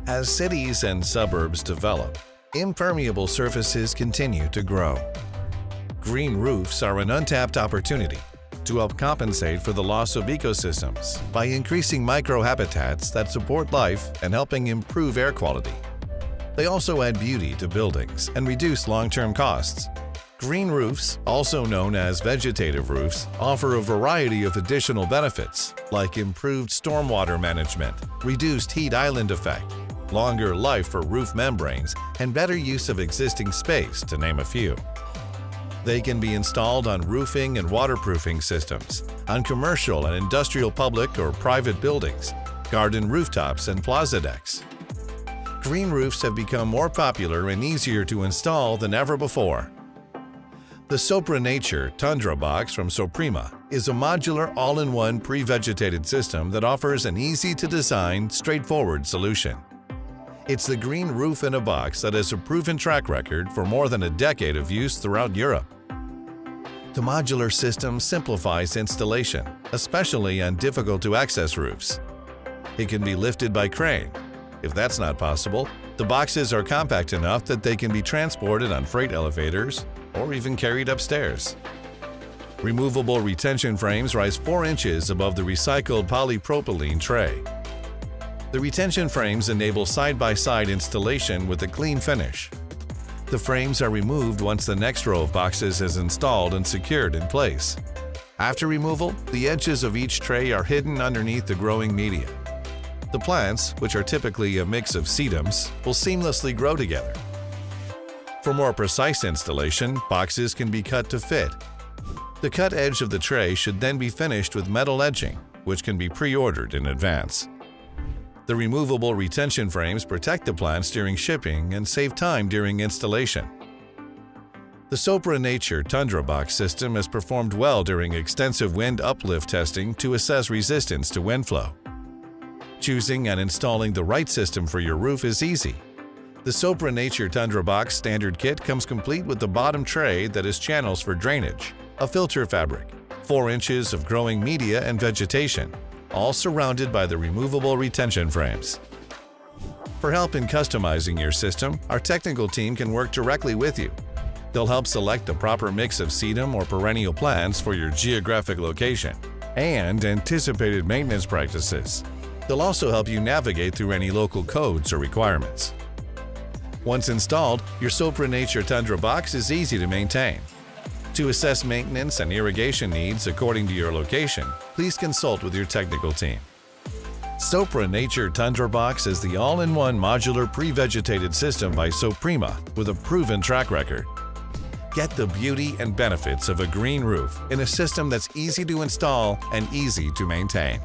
As cities and suburbs develop, impermeable surfaces continue to grow. Green roofs are an untapped opportunity to help compensate for the loss of ecosystems by increasing microhabitats that support life and helping improve air quality. They also add beauty to buildings and reduce long-term costs. Green roofs, also known as vegetative roofs, offer a variety of additional benefits like improved stormwater management, reduced heat island effect, longer life for roof membranes, and better use of existing space, to name a few. They can be installed on roofing and waterproofing systems, on commercial and industrial public or private buildings, garden rooftops, and plaza decks. Green roofs have become more popular and easier to install than ever before. The SOPRANATURE Tundra Box from SOPREMA is a modular all-in-one pre-vegetated system that offers an easy-to-design, straightforward solution. It's the green roof in a box that has a proven track record for more than a decade of use throughout Europe. The modular system simplifies installation, especially on difficult-to-access roofs. It can be lifted by crane. If that's not possible, the boxes are compact enough that they can be transported on freight elevators or even carried upstairs. Removable retention frames rise 4 inches above the recycled polypropylene tray. The retention frames enable side-by-side installation with a clean finish. The frames are removed once the next row of boxes is installed and secured in place. After removal, the edges of each tray are hidden underneath the growing media. The plants, which are typically a mix of sedums, will seamlessly grow together. For more precise installation, boxes can be cut to fit. The cut edge of the tray should then be finished with metal edging, which can be pre-ordered in advance. The removable retention frames protect the plants during shipping and save time during installation. The SOPRANATURE Tundra Box system has performed well during extensive wind uplift testing to assess resistance to wind flow. Choosing and installing the right system for your roof is easy. The SOPRANATURE Tundra Box standard kit comes complete with the bottom tray that has channels for drainage, a filter fabric, 4 inches of growing media and vegetation, all surrounded by the removable retention frames. For help in customizing your system, our technical team can work directly with you. They'll help select the proper mix of sedum or perennial plants for your geographic location and anticipated maintenance practices. They'll also help you navigate through any local codes or requirements. Once installed, your SOPRANATURE Tundra Box is easy to maintain. To assess maintenance and irrigation needs according to your location, please consult with your technical team. SOPRANATURE Tundra Box is the all-in-one modular pre-vegetated system by SOPREMA with a proven track record. Get the beauty and benefits of a green roof in a system that's easy to install and easy to maintain.